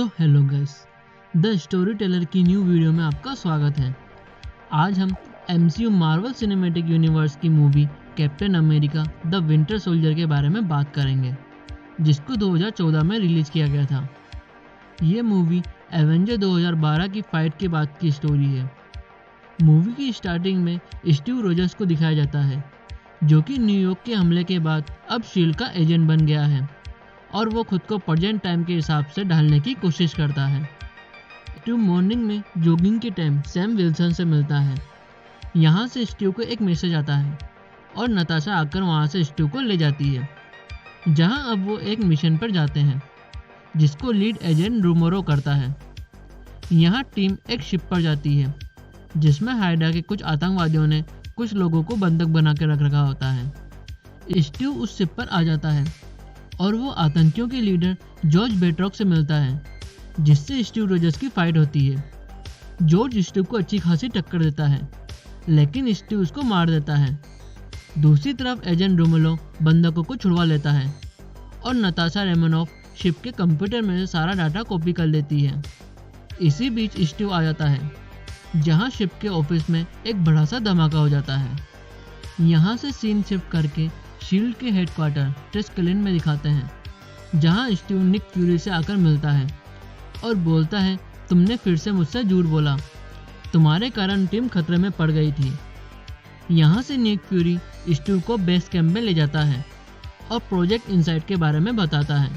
Hello guys, the story teller की new video में आपका स्वागत है। आज हम MCU मार्वल सिनेमैटिक यूनिवर्स की movie captain America the winter soldier के बारे में बात करेंगे, जिसको 2014 में रिलीज किया गया था। ये मूवी एवेंजर 2012 की फाइट के बाद की स्टोरी है। मूवी की स्टार्टिंग में स्टीव रोजर्स को दिखाया जाता है, जो कि न्यूयॉर्क के हमले के बाद अब शील्ड का एजेंट बन गया है और वो खुद को प्रेजेंट टाइम के हिसाब से ढालने की कोशिश करता है। स्टीव मॉर्निंग में जॉगिंग के टाइम सैम विल्सन से मिलता है। यहाँ से स्टीव को एक मैसेज आता है और नताशा आकर वहाँ से स्टीव को ले जाती है, जहाँ अब वो एक मिशन पर जाते हैं जिसको लीड एजेंट रूमोरो करता है। यहाँ टीम एक शिप पर जाती है जिसमें हाइड्रा के कुछ आतंकवादियों ने कुछ लोगों को बंधक बना के रख रखा होता है। स्टीव उस शिप पर आ जाता है और वो आतंकियों के लीडर जॉर्ज बेट्रॉक से मिलता है, जिससे स्टीव रोजर्स की फाइट होती है। जॉर्ज स्टीव को अच्छी खासी टक्कर देता है, लेकिन स्टीव उसको मार देता है। दूसरी तरफ एजेंट रूमोरो बंधकों को छुड़वा लेता है और नताशा रोमानोफ शिप के कंप्यूटर में से सारा डाटा कॉपी कर लेती है। इसी बीच स्टीव आ जाता है, जहां शिप के ऑफिस में एक बड़ा सा धमाका हो जाता है। यहाँ से सीन शिफ्ट करके शील्ड के हेडक्वार्टर टेस्कलिन में दिखाते हैं, जहां स्टीव निक फ्यूरी से आकर मिलता है और बोलता है, तुमने फिर से मुझसे झूठ बोला, तुम्हारे कारण टीम खतरे में पड़ गई थी। यहाँ से निक फ्यूरी स्टीव को बेस कैंप में ले जाता है और प्रोजेक्ट इनसाइट के बारे में बताता है,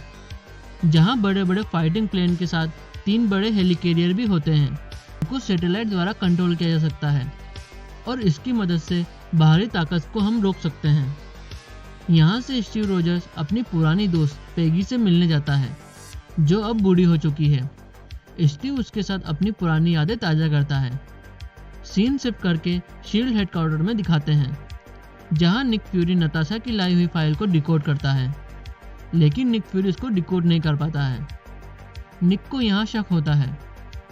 जहां बड़े बड़े फाइटिंग प्लेन के साथ 3 बड़े हेलिकैरियर भी होते हैं, उनको सैटेलाइट द्वारा कंट्रोल किया जा सकता है और इसकी मदद से बाहरी ताकत को हम रोक सकते हैं। यहाँ से स्टीव रोजर्स अपनी पुरानी दोस्त पेगी से मिलने जाता है, जो अब बूढ़ी हो चुकी है। स्टीव उसके साथ अपनी पुरानी यादें ताज़ा करता है। सीन शिफ्ट करके शील्ड हेडक्वार्टर में दिखाते हैं, जहाँ निक फ्यूरी नताशा की लाई हुई फाइल को डिकोड करता है, लेकिन निक फ्यूरी इसको डिकोड नहीं कर पाता है। निक को यहाँ शक होता है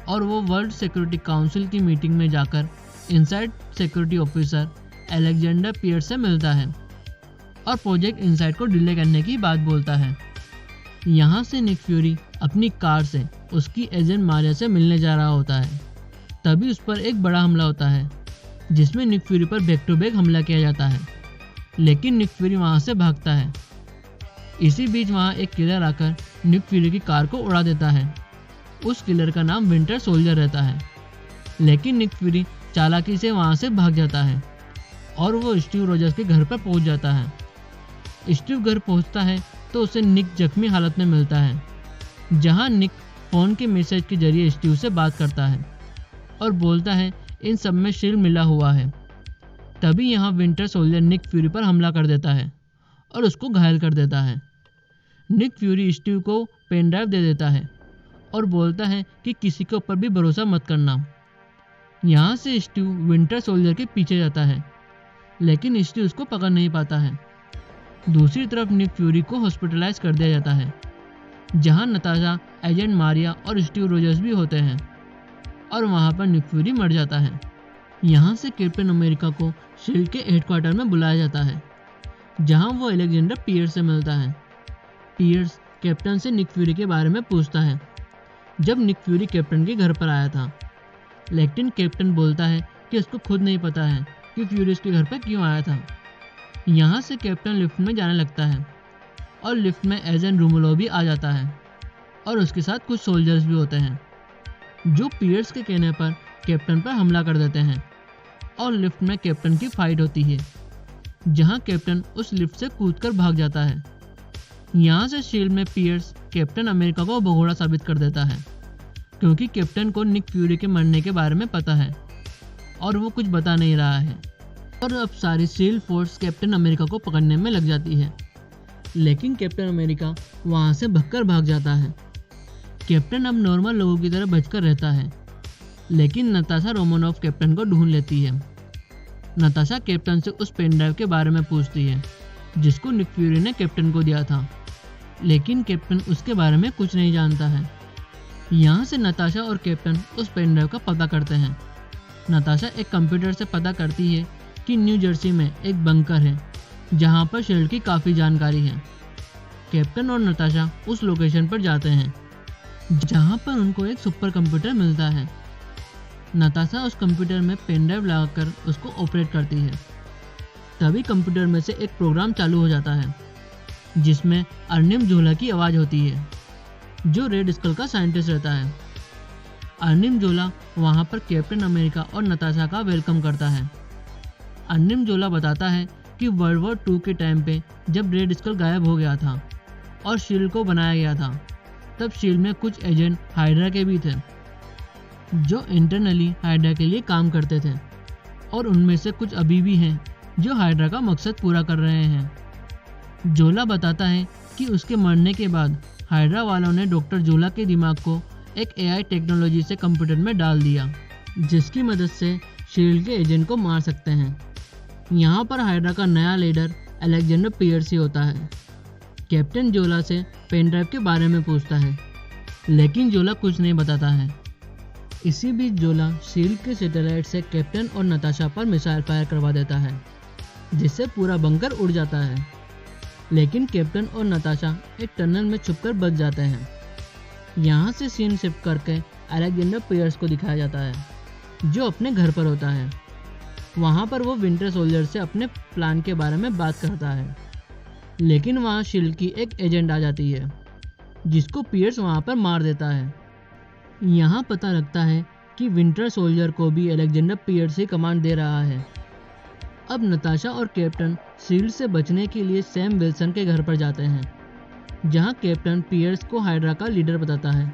और वो वर्ल्ड सिक्योरिटी काउंसिल की मीटिंग में जाकर inside security officer Alexander Pierce से मिलता है और प्रोजेक्ट इनसाइट को डिले करने की बात बोलता है। यहाँ से निक फ्यूरी अपनी कार से उसकी एजेंट मारिया से मिलने जा रहा होता है। तभी उस पर एक बड़ा हमला होता है, जिसमें निक फ्यूरी पर बैक टू बैक हमला किया जाता है, लेकिन निक फ्यूरी वहाँ से भागता है। इसी बीच वहाँ एक किलर आकर निक फ्यूरी की कार को उड़ा देता है। उस किलर का नाम विंटर सोल्जर रहता है, लेकिन निक फ्यूरी चालाकी से वहाँ से भाग जाता है और वो स्टीव रोजर्स के घर पर पहुँच जाता है। स्टीव घर पहुंचता है तो उसे निक जख्मी हालत में मिलता है, जहां निक फोन के मैसेज के जरिए स्टीव से बात करता है और बोलता है, इन सब में शील्ड मिला हुआ है। तभी यहां विंटर सोल्जर निक फ्यूरी पर हमला कर देता है और उसको घायल कर देता है। निक फ्यूरी स्टीव को पेन ड्राइव दे देता है और बोलता है कि किसी के ऊपर भी भरोसा मत करना। यहाँ से स्टीव विंटर सोल्जर के पीछे जाता है, लेकिन स्टीव उसको पकड़ नहीं पाता है। दूसरी तरफ निक फ्यूरी को हॉस्पिटलाइज कर दिया जाता है, जहां नताशा, एजेंट मारिया और स्टीव रोजर्स भी होते हैं और वहां पर निक फ्यूरी मर जाता है। यहां से कैप्टन अमेरिका को शील्ड के हेडक्वार्टर में बुलाया जाता है, जहां वो अलेक्जेंडर पियर्स से मिलता है। पियर्स कैप्टन से निक फ्यूरी के बारे में पूछता है, जब निक फ्यूरी कैप्टन के घर पर आया था, लेकिन कैप्टन बोलता है कि उसको खुद नहीं पता है कि फ्यूरी उसके घर पर क्यों आया था। यहाँ से कैप्टन लिफ्ट में जाने लगता है और लिफ्ट में एजेंट रूमोरो भी आ जाता है और उसके साथ कुछ सोल्जर्स भी होते हैं, जो पियर्स के कहने पर कैप्टन पर हमला कर देते हैं और लिफ्ट में कैप्टन की फाइट होती है, जहाँ कैप्टन उस लिफ्ट से कूदकर भाग जाता है। यहाँ से शील्ड में पियर्स कैप्टन अमेरिका को भगोड़ा साबित कर देता है, क्योंकि कैप्टन को निक फ्यूरी के मरने के बारे में पता है और वो कुछ बता नहीं रहा है। और अब सारी शील्ड फोर्स कैप्टन अमेरिका को पकड़ने में लग जाती है, लेकिन कैप्टन अमेरिका वहाँ से भगकर भाग जाता है। कैप्टन अब नॉर्मल लोगों की तरह बचकर रहता है, लेकिन नताशा रोमानोफ कैप्टन को ढूंढ लेती है। नताशा कैप्टन से उस पेन ड्राइव के बारे में पूछती है, जिसको निक फ्यूरी ने कैप्टन को दिया था, लेकिन कैप्टन उसके बारे में कुछ नहीं जानता है। यहाँ से नताशा और कैप्टन उस पेन ड्राइव का पता करते हैं। नताशा एक कंप्यूटर से पता करती है कि न्यू जर्सी में एक बंकर है, जहां पर शील्ड की काफ़ी जानकारी है। कैप्टन और नताशा उस लोकेशन पर जाते हैं, जहां पर उनको एक सुपर कंप्यूटर मिलता है। नताशा उस कंप्यूटर में पेन ड्राइव लगाकर उसको ऑपरेट करती है। तभी कंप्यूटर में से एक प्रोग्राम चालू हो जाता है जिसमें अर्निम जोला की आवाज़ होती है, जो रेड स्कल का साइंटिस्ट रहता है। अर्निम जोला वहां पर कैप्टन अमेरिका और नताशा का वेलकम करता है। अर्निम जोला बताता है कि वर्ल्ड वॉर 2 के टाइम पे जब रेड स्कल गायब हो गया था और शील्ड को बनाया गया था, तब शील्ड में कुछ एजेंट हाइड्रा के भी थे जो इंटरनली हाइड्रा के लिए काम करते थे, और उनमें से कुछ अभी भी हैं जो हाइड्रा का मकसद पूरा कर रहे हैं। जोला बताता है कि उसके मरने के बाद हाइड्रा वालों ने डॉक्टर जोला के दिमाग को एक AI टेक्नोलॉजी से कंप्यूटर में डाल दिया, जिसकी मदद से शील्ड के एजेंट को मार सकते हैं। यहाँ पर हाइड्रा का नया लीडर अलेक्जेंडर पियर्स ही होता है। कैप्टन जोला से पेन ड्राइव के बारे में पूछता है, लेकिन जोला कुछ नहीं बताता है। इसी बीच जोला शील्ड के सैटेलाइट से कैप्टन और नताशा पर मिसाइल फायर करवा देता है, जिससे पूरा बंकर उड़ जाता है। लेकिन कैप्टन और नताशा एक टनल में छुपकर बच जाते हैं। यहाँ से सीन शिफ्ट करके अलेक्जेंडर पियर्स को दिखाया जाता है, जो अपने घर पर होता है। वहाँ पर वो विंटर सोल्जर से अपने प्लान के बारे में बात करता है, लेकिन वहाँ शील्ड की एक एजेंट आ जाती है, जिसको पियर्स वहाँ पर मार देता है। यहाँ पता लगता है कि विंटर सोल्जर को भी अलेक्जेंडर पियर्स ही कमांड दे रहा है। अब नताशा और कैप्टन शील्ड से बचने के लिए सैम विल्सन के घर पर जाते हैं, जहाँ कैप्टन पियर्स को हाइड्रा का लीडर बताता है।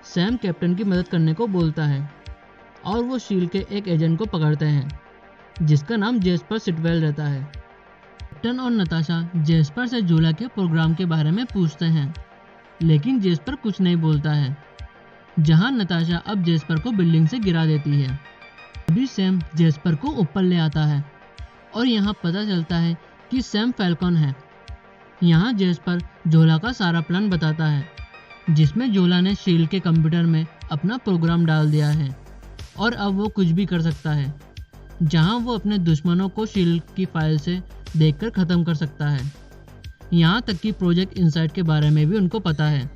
सैम कैप्टन की मदद करने को बोलता है और वो शील्ड के एक एजेंट को पकड़ते हैं, जिसका नाम जेस्पर सिटवेल रहता है। कैप्टन और नताशा जेस्पर से जोला के प्रोग्राम के बारे में पूछते हैं, लेकिन जेस्पर कुछ नहीं बोलता है। जहां नताशा अब जेस्पर को बिल्डिंग से गिरा देती है। अभी सैम जेस्पर को ऊपर ले आता है और यहाँ पता चलता है कि सैम फैल्कॉन है। यहाँ जेस्पर जोला का सारा प्लान बताता है, जिसमें जोला ने शील्ड के कंप्यूटर में अपना प्रोग्राम डाल दिया है और अब वो कुछ भी कर सकता है, जहाँ वो अपने दुश्मनों को शील्ड की फाइल से देखकर ख़त्म कर सकता है। यहाँ तक कि प्रोजेक्ट इनसाइट के बारे में भी उनको पता है।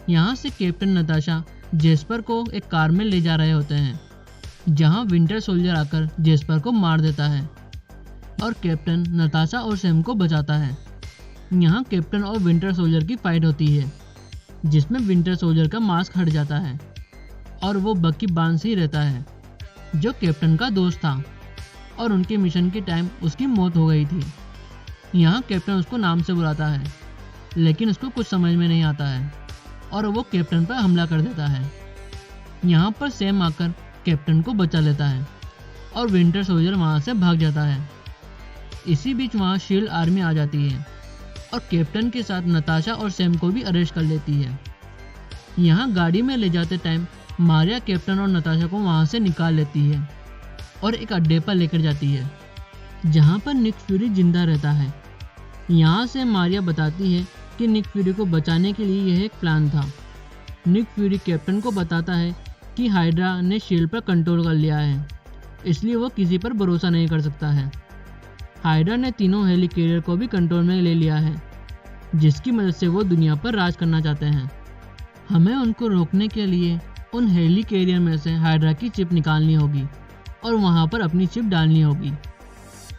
यहाँ से कैप्टन नताशा जेस्पर को एक कार में ले जा रहे होते हैं, जहाँ विंटर सोल्जर आकर जेस्पर को मार देता है और कैप्टन नताशा और सैम को बचाता है। यहाँ कैप्टन और विंटर सोल्जर की फाइट होती है, जिसमें विंटर सोल्जर का मास्क हट जाता है और वो बकी बार्न्स ही रहता है, जो कैप्टन का दोस्त था और उनके मिशन के टाइम उसकी मौत हो गई थी। यहाँ कैप्टन उसको नाम से बुलाता है, लेकिन उसको कुछ समझ में नहीं आता है और वो कैप्टन पर हमला कर देता है। यहाँ पर सैम आकर कैप्टन को बचा लेता है और विंटर सोल्जर वहाँ से भाग जाता है। इसी बीच वहाँ शील्ड आर्मी आ जाती है और कैप्टन के साथ नताशा और सैम को भी अरेस्ट कर लेती है। यहाँ गाड़ी में ले जाते टाइम मारिया कैप्टन और नताशा को वहाँ से निकाल लेती है और एक अड्डे पर लेकर जाती है, जहाँ पर निक फ्यूरी जिंदा रहता है। यहाँ से मारिया बताती है कि निक फ्यूरी को बचाने के लिए यह एक प्लान था। निक फ्यूरी कैप्टन को बताता है कि हाइड्रा ने शील्ड पर कंट्रोल कर लिया है, इसलिए वो किसी पर भरोसा नहीं कर सकता है। हाइड्रा ने तीनों हेली कैरियर को भी कंट्रोल में ले लिया है, जिसकी मदद से वो दुनिया पर राज करना चाहते हैं। हमें उनको रोकने के लिए उन हेली कैरियर में से हाइड्रा की चिप निकालनी होगी और वहाँ पर अपनी चिप डालनी होगी।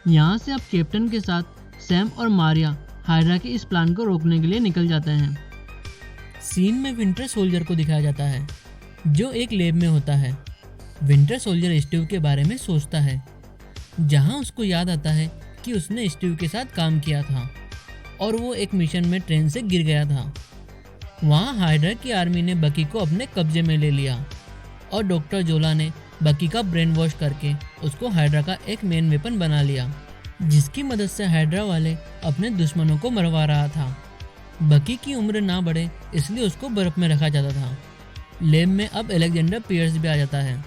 यहाँ से अब कैप्टन के साथ सैम और मारिया हाइड्रा के इस प्लान को रोकने के लिए निकल जाते हैं। सीन में विंटर सोल्जर को दिखाया जाता है, जो एक लैब में होता है। विंटर सोल्जर स्टीव के बारे में सोचता है, जहाँ उसको याद आता है कि उसने स्टीव के साथ काम किया था और वो एक मिशन में ट्रेन से गिर गया था। वहाँ हाइड्रा की आर्मी ने बकी को अपने कब्जे में ले लिया और डॉक्टर जोला ने बकी का ब्रेन वॉश करके उसको हाइड्रा का एक मेन वेपन बना लिया, जिसकी मदद से हाइड्रा वाले अपने दुश्मनों को मरवा रहा था। बकी की उम्र ना बढ़े इसलिए उसको बर्फ में रखा जाता था। लैब में अब अलेक्जेंडर पियर्स भी आ जाता है,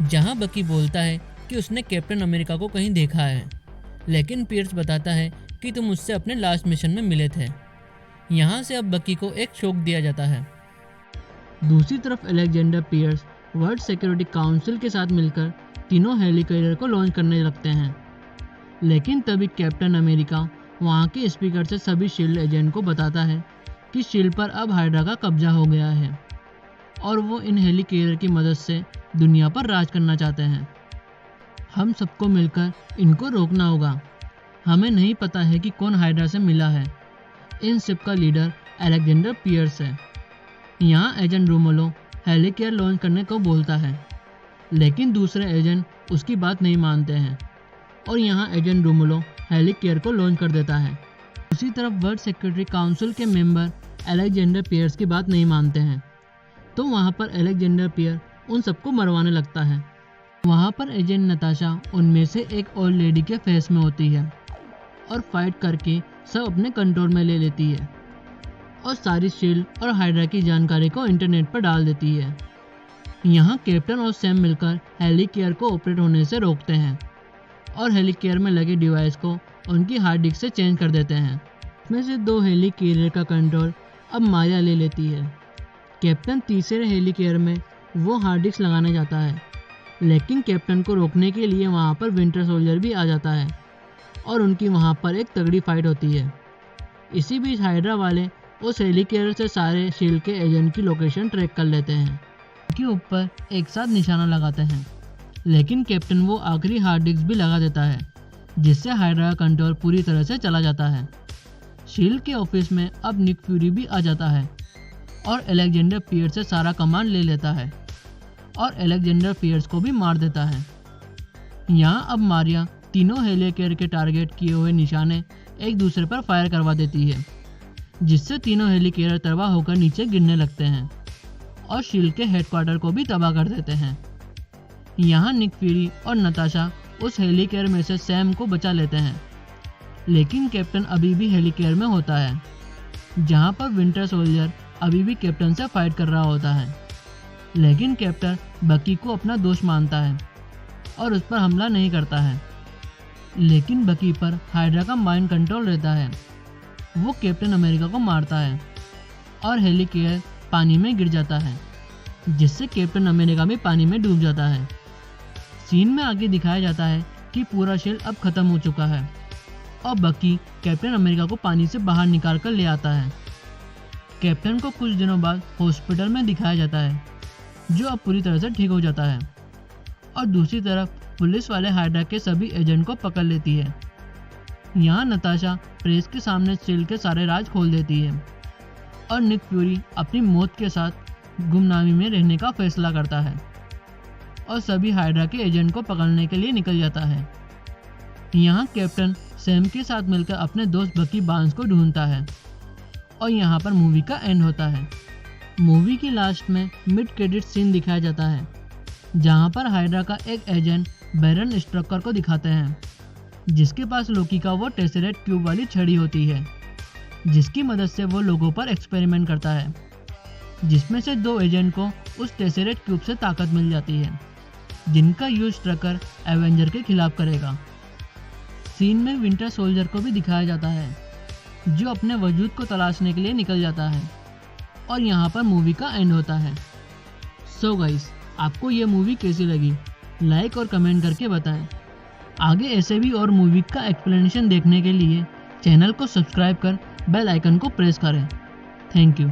जहाँ बकी बोलता है कि उसने कैप्टन अमेरिका को कहीं देखा है, लेकिन पियर्स बताता है कि तुम उससे अपने लास्ट मिशन में मिले थे। यहाँ से अब बकी को एक शॉक दिया जाता है। दूसरी तरफ Alexander Pierce world security council के साथ मिलकर तीनों हेली कैरियर को लॉन्च करने लगते हैं, लेकिन तभी कैप्टन अमेरिका वहाँ के स्पीकर से सभी शील्ड एजेंट को बताता है कि शील्ड पर अब हाइड्रा का कब्जा हो गया है और वो इन हेली कैरियर की मदद से दुनिया पर राज करना चाहते हैं। हम सबको मिलकर इनको रोकना होगा। हमें नहीं पता है कि कौन हाइड्रा से मिला है। इन शिप का लीडर अलेक्जेंडर पियर्स है। यहाँ एजेंट रोमुलो हेली कैरियर लॉन्च करने को बोलता है, लेकिन दूसरे एजेंट उसकी बात नहीं मानते हैं और यहाँ एजेंट रोमुलो हेली कैरियर को लॉन्च कर देता है। दूसरी तरफ वर्ल्ड सिक्योरिटी काउंसिल के मेंबर अलेक्जेंडर पियर्स की बात नहीं मानते हैं, तो वहाँ पर अलेक्जेंडर पियर उन सबको मरवाने लगता है। वहाँ पर एजेंट नताशा उनमें से एक ओल्ड लेडी के फेस में होती है और फाइट करके सब अपने कंट्रोल में ले लेती है और सारी शील्ड और हाइड्रा की जानकारी को इंटरनेट पर डाल देती है। यहाँ कैप्टन और सैम मिलकर हेली कैरियर को ऑपरेट होने से रोकते हैं और हेली कैरियर में लगे डिवाइस को उनकी हार्ड डिस्क से चेंज कर देते हैं। इसमें से 2 हेली कैरियर का कंट्रोल अब मारिया ले लेती है। कैप्टन तीसरे हेली कैरियर में वो हार्ड डिस्क लगाने जाता है, लेकिन कैप्टन को रोकने के लिए वहाँ पर विंटर सोल्जर भी आ जाता है और उनकी वहाँ पर एक तगड़ी फाइट होती है। इसी बीच हाइड्रा वाले उस हेली कैरियर से सारे शील्ड के एजेंट की लोकेशन ट्रैक कर लेते हैं, उनके ऊपर एक साथ निशाना लगाते हैं, लेकिन कैप्टन वो आखिरी हार्ड डिस्क भी लगा देता है, जिससे हाइड्रा का कंट्रोल पूरी तरह से चला जाता है। शील्ड के ऑफिस में अब निक फ्यूरी भी आ जाता है और अलेक्जेंडर पियर्स से सारा कमांड ले लेता है और अलेक्जेंडर पियर्स को भी मार देता है। यहाँ अब मारिया तीनों हेली कैरियर के टारगेट किए हुए निशाने एक दूसरे पर फायर करवा देती है, जिससे तीनों हेली कैरियर तबाह होकर नीचे गिरने लगते हैं और शील्ड के हेडक्वार्टर को भी तबाह कर देते हैं। यहाँ निक फ्यूरी और नताशा उस हेली कैरियर में से सैम को बचा लेते हैं, लेकिन कैप्टन अभी भी हेली कैरियर में होता है, जहाँ पर विंटर सोल्जर अभी भी कैप्टन से फाइट कर रहा होता है। लेकिन कैप्टन बकी को अपना दोस्त मानता है और उस पर हमला नहीं करता है, लेकिन बकी पर हाइड्रा का माइंड कंट्रोल रहता है। वो कैप्टन अमेरिका को मारता है और हेली कैरियर पानी में गिर जाता है, जिससे कैप्टन अमेरिका भी पानी में डूब जाता है। सीन में आगे दिखाया जाता है कि पूरा शील्ड अब खत्म हो चुका है और बकी कैप्टन अमेरिका को पानी से बाहर निकाल कर ले आता है। कैप्टन को कुछ दिनों बाद हॉस्पिटल में दिखाया जाता है, जो अब पूरी तरह से ठीक हो जाता है और दूसरी तरफ पुलिस वाले हाइड्रा के सभी एजेंट को पकड़ लेती है। यहाँ नताशा प्रेस के सामने शील्ड के सारे राज खोल देती है और निक फ्यूरी अपनी मौत के साथ गुमनामी में रहने का फैसला करता है और सभी हाइड्रा के एजेंट को पकड़ने के लिए निकल जाता है। यहाँ कैप्टन सैम के साथ मिलकर अपने दोस्त बकी बार्न्स को ढूंढता है और यहाँ पर मूवी का एंड होता है। मूवी की लास्ट में मिड क्रेडिट सीन दिखाया जाता है, जहाँ पर हाइड्रा का एक एजेंट बैरन स्ट्रकर को दिखाते हैं, जिसके पास लोकी का वो टेसरेट क्यूब वाली छड़ी होती है, जिसकी मदद से वो लोगों पर एक्सपेरिमेंट करता है, जिसमें से 2 एजेंट को उस टेसरेट क्यूब से ताकत मिल जाती है, जिनका यूज स्ट्रकर एवेंजर के खिलाफ करेगा। सीन में विंटर सोल्जर को भी दिखाया जाता है, जो अपने वजूद को तलाशने के लिए निकल जाता है और यहाँ पर मूवी का एंड होता है। सो गाइस, आपको ये मूवी कैसी लगी लाइक और कमेंट करके बताएं। आगे ऐसे भी और मूवी का एक्सप्लेनेशन देखने के लिए चैनल को सब्सक्राइब कर बेल आइकन को प्रेस करें। Thank you.